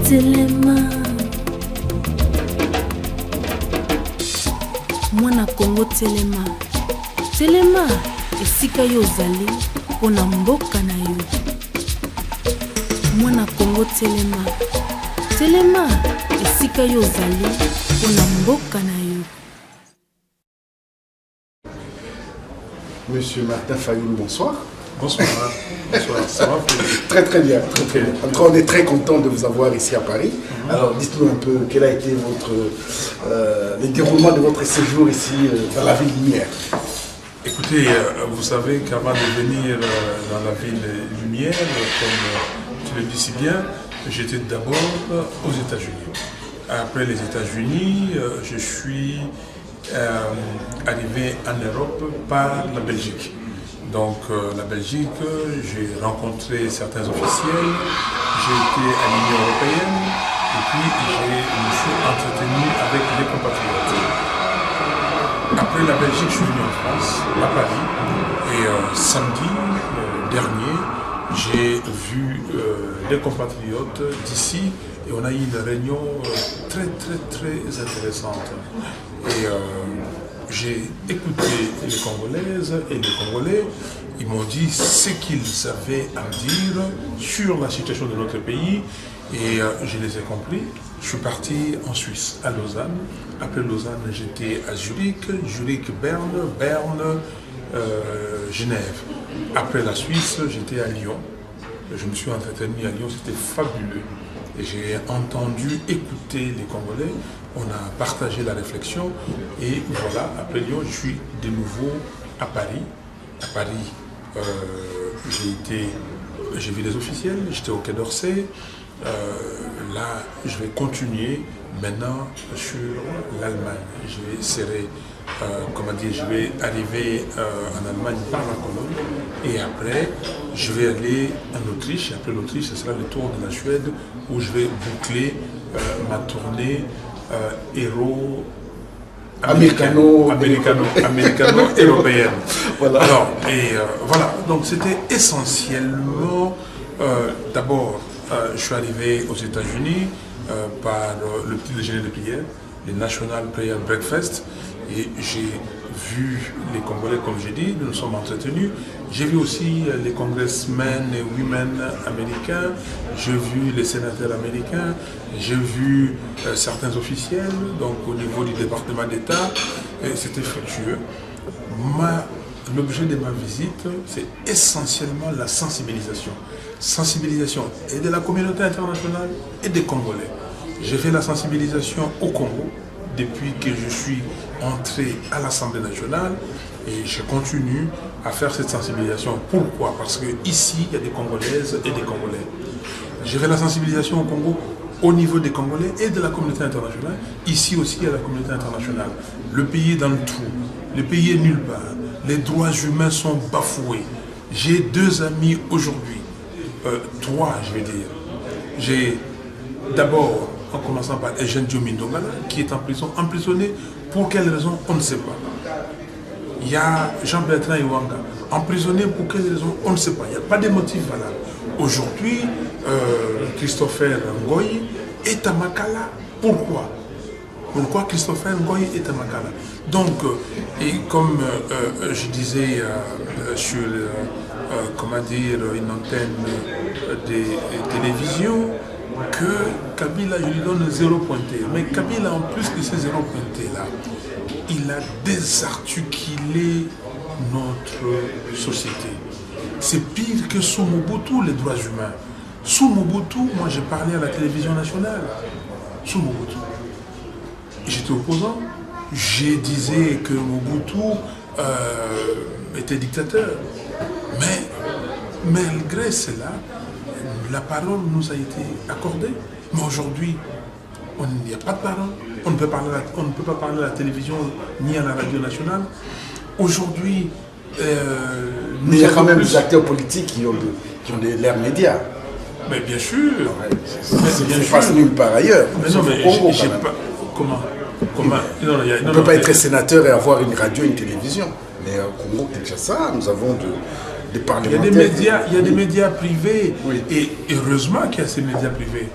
Telema Mwana Congo Telema Telema esika yo ozali mpona mboka na yo. Mwana Congo Telema Telema esika yo ozali mpona mboka na yo. Monsieur Martin Fayoul, bonsoir. Bonsoir. Bonsoir. Ça va? Très très bien. Très bien. En tout cas, on est très content de vous avoir ici à Paris. Alors, dites-nous un peu quel a été le déroulement de votre séjour ici dans la ville Lumière. Écoutez, vous savez qu'avant de venir dans la ville Lumière, comme tu le dis si bien, j'étais d'abord aux États-Unis. Après les États-Unis, je suis arrivé en Europe par la Belgique. Donc la Belgique, j'ai rencontré certains officiels, j'ai été à l'Union européenne et puis je me suis entretenu avec les compatriotes. Après la Belgique, je suis venu en France, à Paris, et samedi dernier, j'ai vu les compatriotes d'ici et on a eu une réunion très intéressante. Et j'ai écouté les Congolaises et les Congolais, ils m'ont dit ce qu'ils avaient à dire sur la situation de notre pays et je les ai compris. Je suis parti en Suisse, à Lausanne. Après Lausanne, j'étais à Zurich, Berne, Genève. Après la Suisse, j'étais à Lyon. Je me suis entretenu à Lyon, c'était fabuleux. Et j'ai entendu, écouter les Congolais, on a partagé la réflexion et voilà, après Lyon, je suis de nouveau à Paris. À Paris, j'ai vu les officiels, j'étais au Quai d'Orsay. Là, je vais continuer maintenant sur l'Allemagne. Je vais serrer, je vais arriver en Allemagne par la Cologne et après, je vais aller en Autriche. Et après l'Autriche, ce sera le tour de la Suède où je vais boucler ma tournée héros américano-européenne. Voilà. Alors, voilà, donc c'était essentiellement, d'abord, je suis arrivé aux États-Unis par le petit déjeuner de prière, le National Prayer Breakfast, et j'ai vu les Congolais, comme j'ai dit, nous nous sommes entretenus. J'ai vu aussi les congressmen et women américains, j'ai vu les sénateurs américains, j'ai vu certains officiels, donc au niveau du département d'État, et c'était fructueux. L'objet de ma visite, c'est essentiellement la sensibilisation. Sensibilisation et de la communauté internationale et des Congolais. J'ai fait la sensibilisation au Congo depuis que je suis entré à l'Assemblée nationale et je continue à faire cette sensibilisation. Pourquoi? Parce qu'ici, il y a des Congolaises et des Congolais. J'ai fait la sensibilisation au Congo au niveau des Congolais et de la communauté internationale. Ici aussi, il y a la communauté internationale. Le pays est dans le trou. Le pays est nulle part. Les droits humains sont bafoués. J'ai deux amis aujourd'hui. Trois, je vais dire. J'ai d'abord, en commençant par Eugène Diomindongala, qui est en prison, emprisonné. Pour quelle raison, on ne sait pas. Il y a Jean-Bertrand Iwanga, emprisonné pour quelle raison, on ne sait pas. Il n'y a pas de motif valable. Aujourd'hui, Christopher Ngoyi est à Makala. Pourquoi? Pourquoi Christopher Ngoyi est à Makala? Donc, et comme je disais sur une antenne de télévision, que Kabila, je lui donne 0 pointé. Mais Kabila, en plus de ces 0 pointés-là, il a désarticulé notre société. C'est pire que sous Mobutu, les droits humains. Sous Mobutu, moi j'ai parlé à la télévision nationale. Sous Mobutu. J'étais opposant. Je disais que Mobutu était dictateur. Mais malgré cela, la parole nous a été accordée. Mais aujourd'hui, il n'y a pas de parole. On ne peut pas parler à la télévision ni à la radio nationale. Aujourd'hui, mais il y a quand même des acteurs politiques qui ont l'air médias. Mais bien sûr. Ça se passe nulle part ailleurs. Mais non, mais Congo, j'ai pas. Comment on ne peut pas être sénateur et avoir une radio et une télévision. Mais au Congo, Kinshasa, nous avons des parlementaires. Il y a des médias privés. Oui. Et heureusement qu'il y a ces médias privés.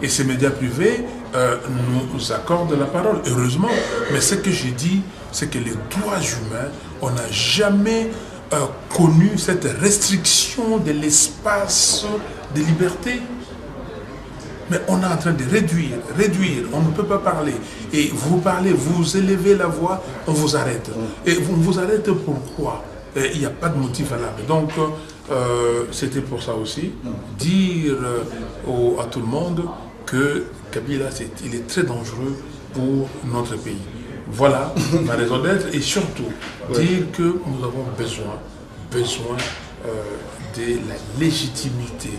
Et ces médias privés nous accordent la parole, heureusement. Mais ce que j'ai dit, c'est que les droits humains, on n'a jamais connu cette restriction de l'espace de liberté. Mais on est en train de réduire, on ne peut pas parler. Et vous parlez, vous élevez la voix, on vous arrête. Et on vous arrête pourquoi? Il n'y a pas de motif valable. Donc, c'était pour ça aussi, dire à tout le monde que Kabila, il est très dangereux pour notre pays. Voilà ma raison d'être, et surtout dire que nous avons besoin de la légitimité.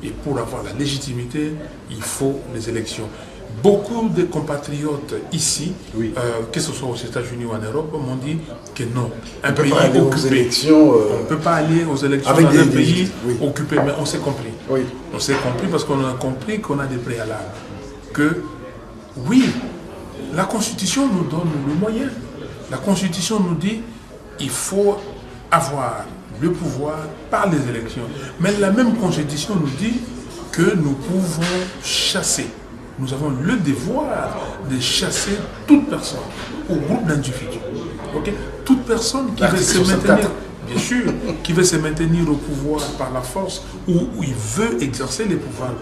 Et pour avoir la légitimité, il faut les élections. Beaucoup de compatriotes ici, que ce soit aux États-Unis ou en Europe, m'ont dit que non. Un pays occupé. On ne peut pas aller aux élections dans un pays occupé, mais on s'est compris. Oui. On s'est compris parce qu'on a compris qu'on a des préalables. Que oui, la Constitution nous donne le moyen. La Constitution nous dit qu'il faut avoir le pouvoir par les élections. Mais la même Constitution nous dit que nous pouvons chasser. Nous avons le devoir de chasser toute personne ou groupe d'individus. Okay? Toute personne qui veut se maintenir, bien sûr, qui veut se maintenir au pouvoir par la force ou il veut exercer les pouvoirs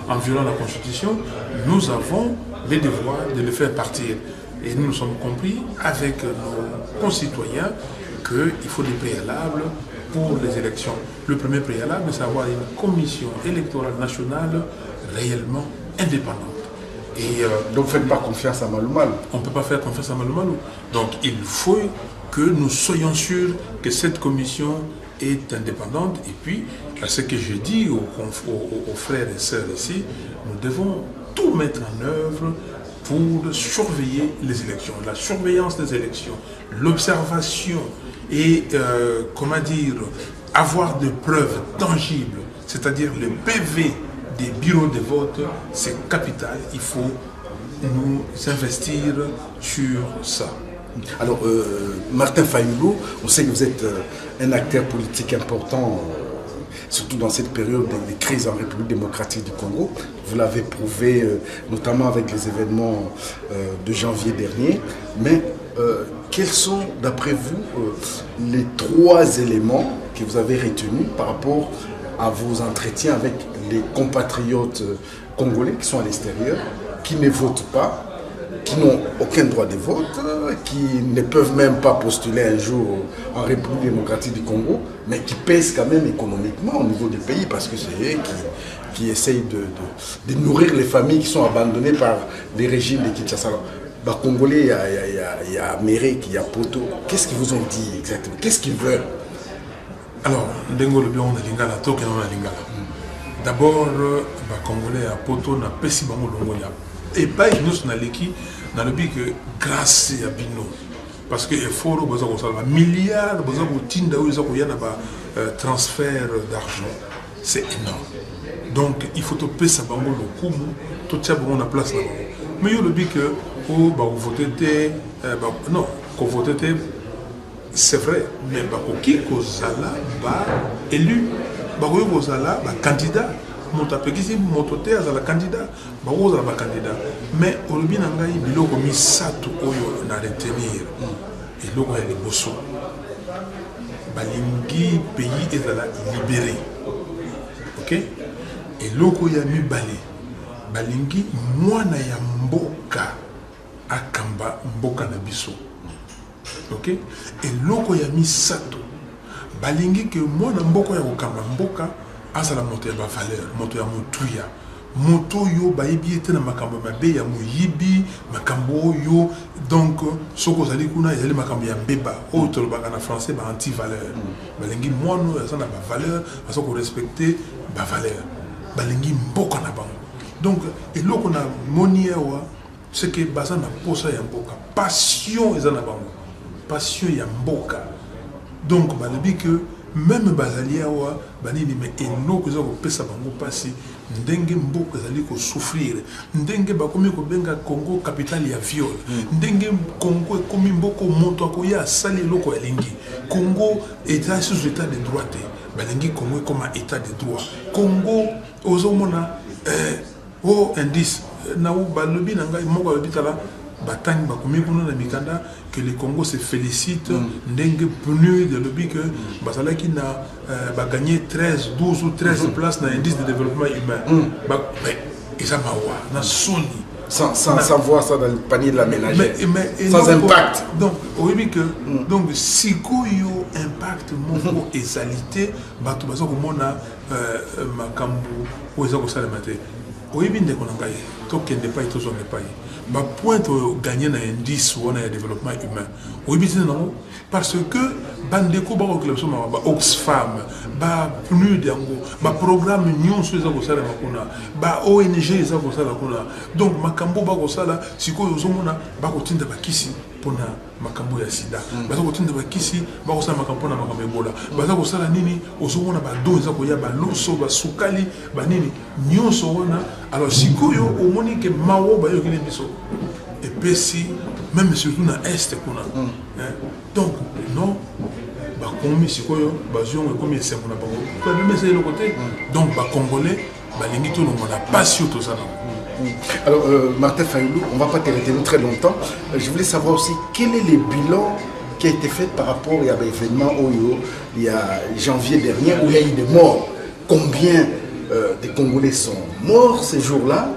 en violant la Constitution, nous avons le devoir de le faire partir. Et nous nous sommes compris avec nos concitoyens qu'il faut des préalables pour les élections. Le premier préalable, c'est avoir une commission électorale nationale réellement indépendante. Et donc, faites pas confiance à Malou Malou. On ne peut pas faire confiance à Malou Malou. Donc, il faut que nous soyons sûrs que cette commission est indépendante. Et puis, ce que je dis aux frères et sœurs ici, nous devons tout mettre en œuvre pour surveiller les élections. La surveillance des élections, l'observation et, avoir des preuves tangibles, c'est-à-dire le PV des bureaux de vote, c'est capital. Il faut nous investir sur ça. Alors, Martin Fayulu, on sait que vous êtes un acteur politique important, surtout dans cette période de crise en République démocratique du Congo. Vous l'avez prouvé, notamment avec les événements de janvier dernier. Mais quels sont, d'après vous, les 3 éléments que vous avez retenus par rapport à vos entretiens avec les compatriotes congolais qui sont à l'extérieur, qui ne votent pas, qui n'ont aucun droit de vote, qui ne peuvent même pas postuler un jour en République démocratique du Congo, mais qui pèsent quand même économiquement au niveau du pays, parce que c'est eux qui essayent de nourrir les familles qui sont abandonnées par les régimes de Kinshasa. Bah, Congolais, il y a Mérek, il y a Poto. Qu'est-ce qu'ils vous ont dit exactement? Qu'est-ce qu'ils veulent? Alors, d'abord, les Congolais à Poto n'a pas si bon longonia. Et pas nous na leki na lobi que grâce à Bino, parce que effort besoin de salva milliards besoin de tinda ou besoin de ba transfert d'argent, c'est énorme. Donc il faut topper ça bango le coup, tout ça bon na place là. Mais il lobi que oh ba voter non, qu'on voter c'est vrai, mais ba qui kozala ba élu, ba kozala ba candidat. Montapekisi motote azala candidat, baroza ba candidat. Mais olobi na ngai biloko misato oyo na retenir. Eloko ya liboso. Balingi pays ezala libéré. OK? Eloko ya mibale. Balingi mwana ya mboka akamba mboka na biso. OK? Eloko ya misato. Balingi ke mwana mboka ya kokamba mboka azala moto ya valeur, moto ya motuya, moto yo bayibi ete na makambo mabe ya moyibi, makambo yo, donc soko zali kuna ezali makambo ya mbeba, oyo tolobaka na français ba anti-valeur. Balingi mono ya na ba valeur, aso ko respecter ba valeur. Balingi mboka na bango. Donc eloko na moni awa, c'est que baza na posa ya mboka, passion ezana bango. Passion ya mboka. Donc balobi que même bazali awa banini mais eloko za ko pesa bango pasi ndenge mboka zali ko souffrir ndenge bakomi ko benga Congo capitale ya viol ndenge Congo komi mboko moto akoya sali eloko elingi Congo état sous état de droit balingi Congo comme état de droit Congo ozomona oh indice naou balobi nanga moko balobi tala batang bakomi kuna na mikanda que le Congo se félicite ndenge penu de lobby que basala qui na ba gagné 13 12 ou 13 places dans l'indice de développement humain mais ça mawa na soni sans voir ça dans le panier de la ménagère sans impact donc oui que donc si koyo impact moko ezalité bato bazo komona makambu o ezako sala maté oui bien de konangai to kende pas to zone pas ba point gagner na indice ou na développement humain oui bien non parce que bandeko ba collection ba Oxfam ba PNUD yango ba programme nyonso ezako sala makuna ba ONG ezako sala kuna donc makambo ba ko sala sikoyo ozomona ba ko tinda ba kisi pona makambo ya sida baza ko tinda ba kisi ba ko sala makambo na makambo ebola baza ko sala nini ozomona ba do ezako ya ba loso ba sukali ba nini nyonso wana alors sikoyo omoni ke mawo ba yokile biso et puis si même surtout na est kuna donc non ba komi sikoyo ba zion e komi esengo na bango to même c'est le côté donc ba congolais ba lingi to longo na passion to ça. Alors Martin Fayulu, on va pas te retenir très longtemps. Je voulais savoir aussi quel est le bilan qui a été fait par rapport à l'événement Oyo il y a janvier dernier où il y a eu des morts. Combien des Congolais sont morts ces jours-là,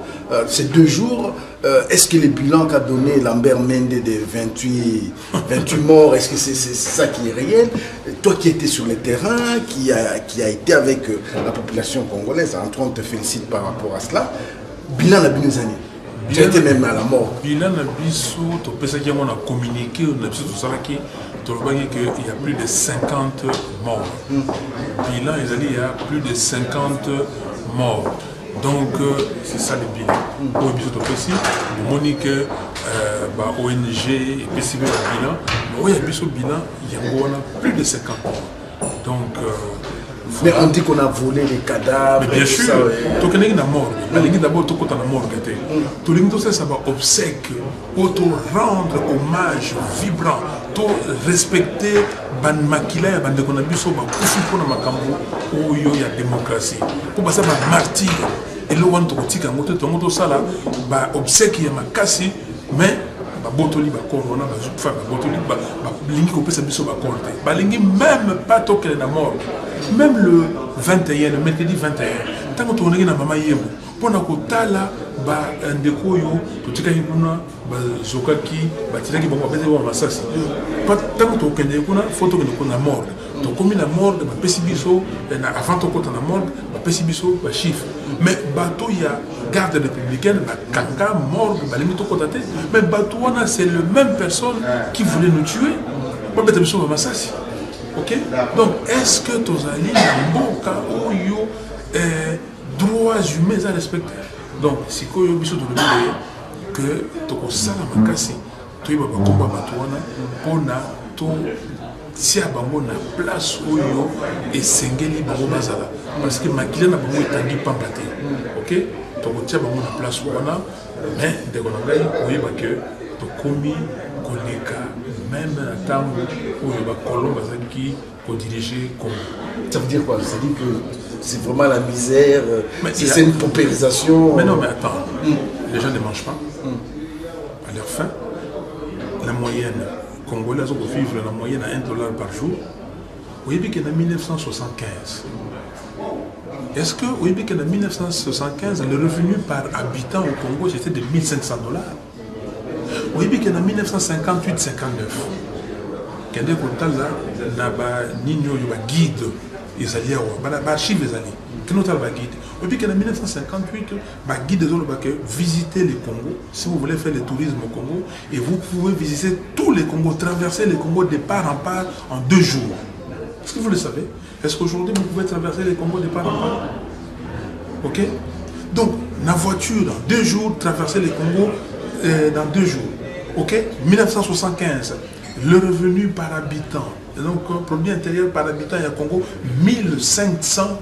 ces 2 jours? Est-ce que le bilan qu'a donné Lambert Mende de 28 morts, est-ce que c'est ça qui est réel? Toi qui étais sur le terrain, qui a été avec la population congolaise, en tout cas on te félicite par rapport à cela. Bilan la binezani. Tu étais même à la mort. Bilan la biso, tu penses qu'il y a un communiqué, on a qu'il y a plus de 50 morts. Bilan, il y a plus de 50 morts. Donc, c'est ça le bilan. Pour le bilan, Monique, ONG, et PCB, le bilan. Mais il y a bilan, il y a plus de 50 morts. Donc, mais on dit qu'on a volé les cadavres. Mais bien sûr, tu connais la mort. D'abord, tu connais la mort. Tu connais ça va obsèque pour te rendre hommage vibrant, pour respecter ban makila ban de konabiso ba kufi pour na makambo où il y a démocratie. Pour passer ba martyr et le wan to tika ngoto to ngoto sala ba obsèque ya makasi mais ba botoli ba corona ba zufa ba botoli ba lingi ko pesa biso ba corte. Ba lingi même pas to que la mort. Même le 21, le mercredi 21, tant que tu es na mama yemo, pour na kotala ba ndeko yo, to tika yuna ba zokaki, ba tiraki ba pese ba masasi. Tant que tu es kuna photo que na morgue. To komi na morgue ba pesi biso na avant to kota na morgue, ba pesi biso ba chiffre. Mais bato ya garde républicaine ba kanga morgue ba limito kota te, mais bato wana c'est le même personne qui voulait nous tuer. Ba bete biso ba masasi. Ok? Donc, est-ce que tu as dit droits humains à respecter? Donc, si tu as que tu as ça la makasi, tu as combat pour si à bango na place où yo et sengeli bango bazala parce que makila na bango etangi pambate. Ok? Tu as bango na place où on a mais de konangai oui ba que to komi koleka même à temps où il va Colombe qui pour diriger Congo. Ça veut dire quoi? Ça veut dire que c'est vraiment la misère, c'est une paupérisation. Mais non, mais attends, les gens ne mangent pas. À leur faim, la moyenne congolaise vont vivre la moyenne à $1 par jour. Vous voyez qu'en 1975, est-ce que vous voyez qu'en 1975, le revenu par habitant au Congo c'était de $1 500? Oui, bien qu'en 1958-59, quand on a un guide, ils allaient au archive des alliés. Quand on a un guide, oui, bien qu'en 1958, le guide visiter le Congo. Si vous voulez faire le tourisme au Congo, et vous pouvez visiter tous les Congos, traverser le Congo de part en part en 2 jours. Est-ce que vous le savez? Est-ce qu'aujourd'hui vous pouvez traverser le Congo de part en part? Ok? Donc, la voiture, dans 2 jours, traverser le Congo dans 2 jours. Ok, 1975, le revenu par habitant, donc le produit intérieur par habitant au Congo, $1 500.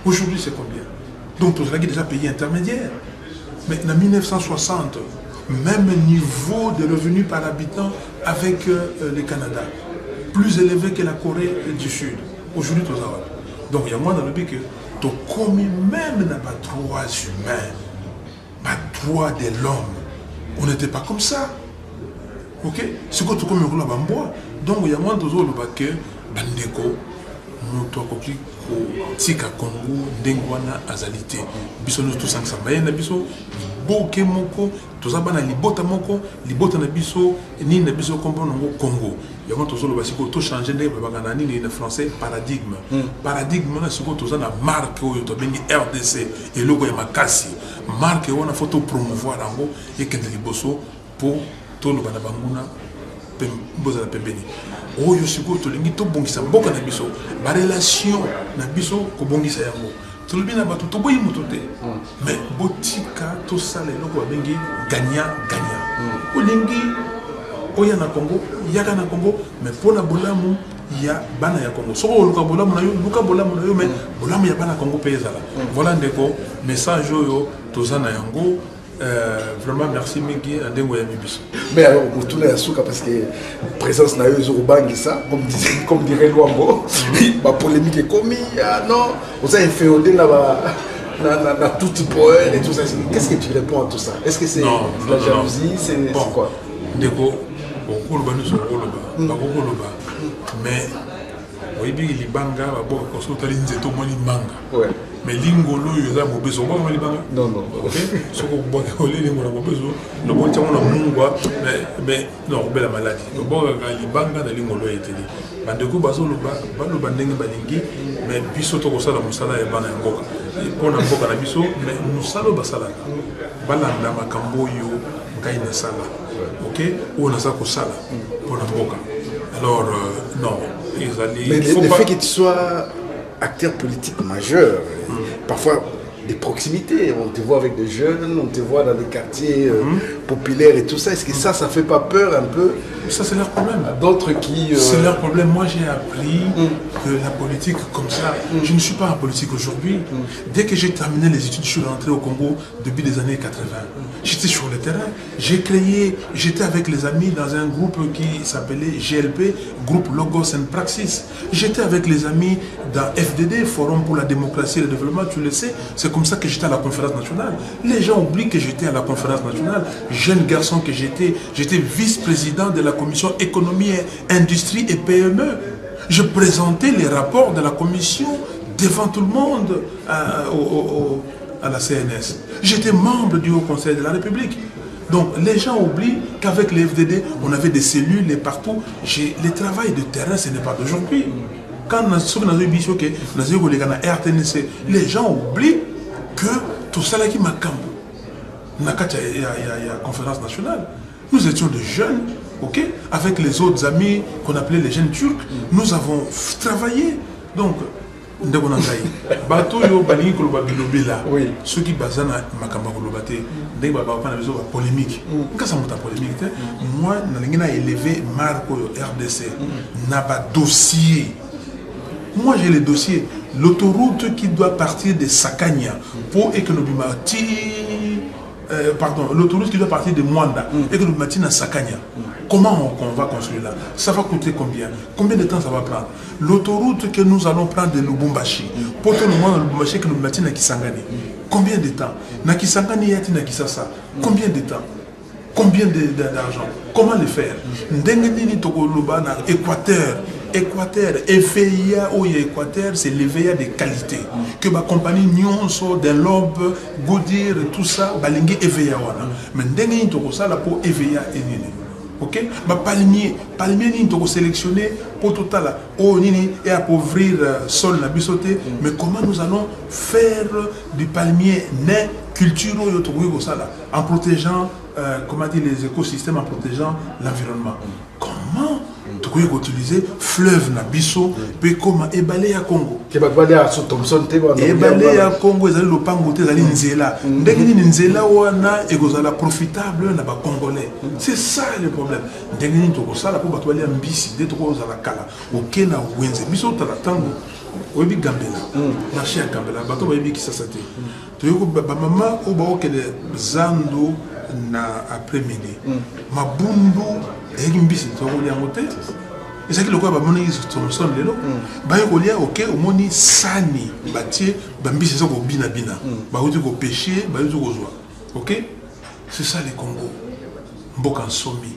Aujourd'hui, c'est combien? Donc, vous avez déjà payé intermédiaire. Mais en 1960, même niveau de revenu par habitant avec le Canada, plus élevé que la Corée du Sud. Aujourd'hui, tout ça. Donc, il y a moins dans le but que to komi même na ba droits humains, ba droits de l'homme. On n'était pas comme ça. OK? Ce que tu comme on ba mboa. Donc il y a moins de zo ba que bandeko moto akoki ko tika Congo ndengwana azalité. Biso nous tous ensemble. Na biso boke moko tozaba na libota moko libota na biso ni na biso kombo nango Congo. Il y a toujours le basico tout changer de baganani ni français paradigme. Paradigme na siko toza na marque oyo to bengi RDC et logo ya makasi. Marque wana photo promouvoir nango et kende liboso pour to lo bana banguna boza la pembeni. Oyo siko to lingi to bongisa mboka na biso. Ba relation na biso ko bongisa yango. To le bina batu to boyi motote. Mais botika to sala logo bengi gagnant. Olingi oya na Congo, yaka na Congo, mais pour la bolamu, ya bana ya Congo. Soko luka bolamu na yo, luka bolamu na yo, mais bolamu ya bana Congo payezala. Voilà ndeko message yo tozana yango. Vraiment merci Miki Andengo ya Mibiso. Mais alors pour tout les souka parce que présence na yo Zorubangi ça comme dirait Luambo, ba polémique est commis non, vous avez fait au là na tout poète et tout ça. Qu'est-ce que tu réponds à tout ça? Est-ce que c'est la jalousie, c'est quoi? Ndeko mais oui, il libanga manga. Mais lingolo yoza mobeso ba libanga. Non. OK. Soko bo lingo na mobeso, no bo tamo na mungwa, mais non, bela maladie. Bo ga libanga na lingolo eteli. Bandeko bazo loba ndenge balingi, mais biso to ko sala musala ya bana ngoka. Pona ngoka na biso, mais musalo basala. Balanda makambo yo ngai na sala. OK, on a ça pour ça pour la boca. Alors non, mais le fait que tu sois acteur politique majeur, parfois des proximités, on te voit avec des jeunes, on te voit dans des quartiers populaires et tout ça, est-ce que ça fait pas peur un peu? Ça c'est leur problème. D'autres qui... C'est leur problème. Moi j'ai appris que la politique comme ça, je ne suis pas en politique aujourd'hui. Dès que j'ai terminé les études, je suis rentré au Congo depuis les années 80. J'étais sur le terrain. J'étais avec les amis dans un groupe qui s'appelait GLP, groupe Logos and Praxis. J'étais avec les amis dans FDD, Forum pour la démocratie et le développement, tu le sais. C'est comme ça que j'étais à la conférence nationale. Les gens oublient que j'étais à la conférence nationale. Jeune garçon que j'étais vice-président de la commission économie, industrie et PME. Je présentais les rapports de la commission devant tout le monde à la CNS. J'étais membre du Haut Conseil de la République. Donc les gens oublient qu'avec les FDD, on avait des cellules et partout. Le travail de terrain, ce n'est pas d'aujourd'hui. Quand on a RTNC, les gens oublient que tout ça là qui m'a camp. Il y a conférence nationale. Nous étions des jeunes, ok, avec les autres amis qu'on appelait les jeunes turcs. Nous avons travaillé. Donc, ceux qui basent polémique. Moi, je suis élevé Marco RDC. N'a pas dossier. Moi, j'ai les dossiers. L'autoroute qui doit partir de Sakania pour Ekenobimati. Pardon, l'autoroute qui doit partir de Mwanda Ekenobimati à Sakania. Comment on va construire là? Ça va coûter combien? Combien de temps ça va prendre? L'autoroute que nous allons prendre de Lubumbashi pour que nous allons Lubumbashi que nous mettons à Kisangani. Combien de temps? Na Kisangani yati na Kisasa. Combien de temps? Combien d'argent? Comment le faire? Ndengeni Tokoloba na Équateur. Équateur, EVIA ou Équateur, c'est l'EVIA de qualité. Que ma compagnie Nyonso, de l'Aube, Goudir, tout ça, balingue EVIA wana. Mais ndengeni Tokosala pour EVIA et nini. Ok? Ma palmier ni to sélectionner pour tout là. Oh nini et appauvrir sol na bisoté. Mais comment nous allons faire du palmier nain culture en protégeant comment dire les écosystèmes, en protégeant l'environnement. Comment tu peux utiliser fleuve na biso pe comme ebalé à Congo. Ebalé à Thompson te ba. Ebalé à Congo ezali lopango te ezali nzela. Ndenge ni nzela wana ekozala profitable na ba congolais. C'est ça le problème. Ndenge ni to ko sala po bato bali ambisi de to ko zala kala. Okena wenze biso tala tango. Oyebi Gambela. Marché à Gambela bato bayebi ki sasa te. To yoko ba mama o ba okele zando na après-midi. Mabundu et mbisi to ko liango te. c'est que le quoi bamoni son lelo ba kolia OK omoni sani batie bambi c'est ça ko bina ba uti ko pêcher ba uti ko zoa OK c'est ça les Congo mboka nsomi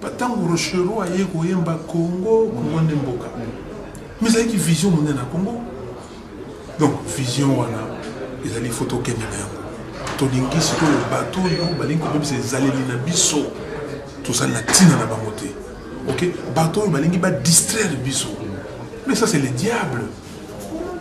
batango rochero aye ko yemba Congo ne mboka mais ça qui vision mon na Congo donc vision wana ezali photo kende na yango tolingi siko le bateau yo balingi ko bebisa ezaleli na biso tout ça na tina na bangote OK bateau yo balingi ba distraire biso mais ça c'est le diable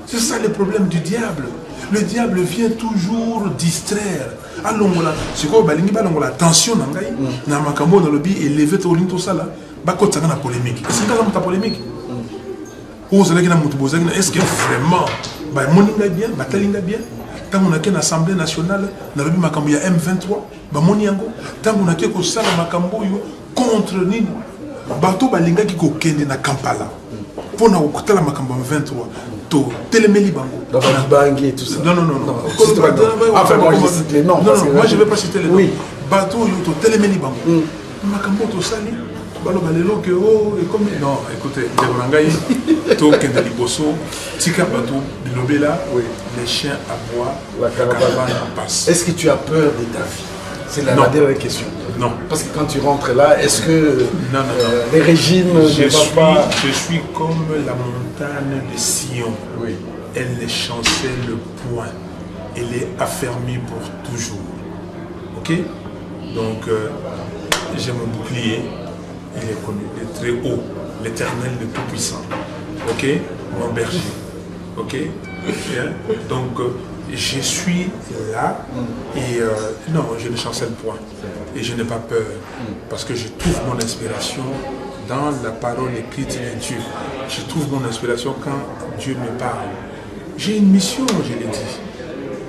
c'est ça le problème du diable. Le diable vient toujours distraire. Alongola, c'est quoi balingi balongola tension na ngai na makambo na lobi élevé to linto sala ba kotanga na polémique. C'est quand même ta polémique. Ozalaki na mutu bozaki na est-ce que vraiment ba moninga bien, ba talinga bien. Tant on a qu'une assemblée nationale na lobi makambo ya M23, ba moni yango. Tant on a que ko sala makambo yo contre nini. Bato balinga ki ko kende na Kampala. Pour na okutala makambo M23. Téléméli Bango. Bangi et tout ça. Non. Enfin, moi je cite les noms. Non, moi je ne vais pas citer les noms. Oui. Bateau, Téléméli Bango. Makambo to sali. Balo balelo que oh et comme non, écoutez, Devorangaï, to kende liboso, tika bateau, bilobela, les chiens aboient, la caravane passe. Est-ce que tu as peur de ta vie? C'est la dernière question. Non. Parce que quand tu rentres là, est-ce que non. les régimes je suis comme la montagne de Sion. Oui. Elle ne chancelle point. Elle est affermie pour toujours. OK? Donc, j'ai mon bouclier. Il est connu. Il est très haut. L'Éternel, le Tout-Puissant. OK? Mon berger. OK? Bien. Donc, je suis là et non, je ne chancelle point et je n'ai pas peur parce que je trouve mon inspiration dans la parole écrite de Dieu. Je trouve mon inspiration quand Dieu me parle. J'ai une mission, je l'ai dit.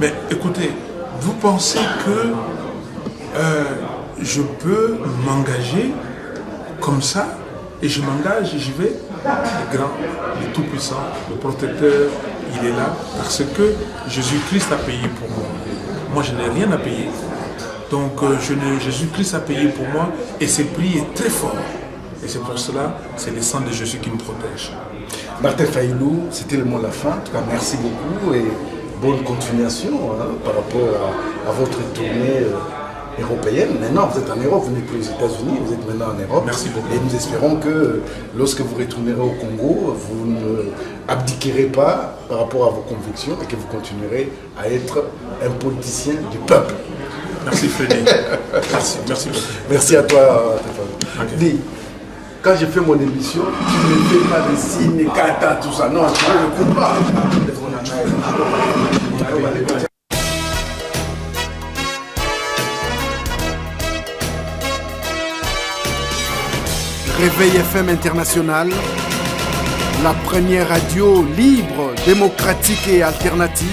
Mais écoutez, vous pensez que je peux m'engager comme ça et je m'engage et j'y vais? Le grand, le tout-puissant, le protecteur, il est là parce que Jésus-Christ a payé pour moi. Moi, je n'ai rien à payer. Donc, Jésus-Christ a payé pour moi et ce prix est très fort. Et c'est pour cela, c'est le sang de Jésus qui me protège. Martin Fayulu, c'était le mot de la fin. En tout cas, merci beaucoup et bonne continuation par rapport à votre tournée européenne. Maintenant, vous êtes en Europe, vous n'êtes plus aux États-Unis, vous êtes maintenant en Europe. Merci beaucoup. Et nous espérons que lorsque vous retournerez au Congo, vous ne abdiquerez pas par rapport à vos convictions et que vous continuerez à être un politicien du peuple. Merci Frédéric. Merci beaucoup. Merci à toi, Stéphane. Dis, quand je fais mon émission, tu ne fais pas de signes, kata, tout ça. Non, je ne coupe pas. Réveil FM International, la première radio libre, démocratique et alternative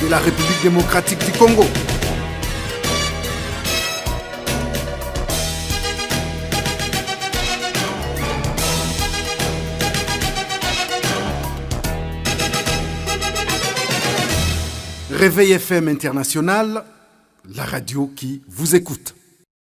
de la République démocratique du Congo. Réveil FM International, la radio qui vous écoute.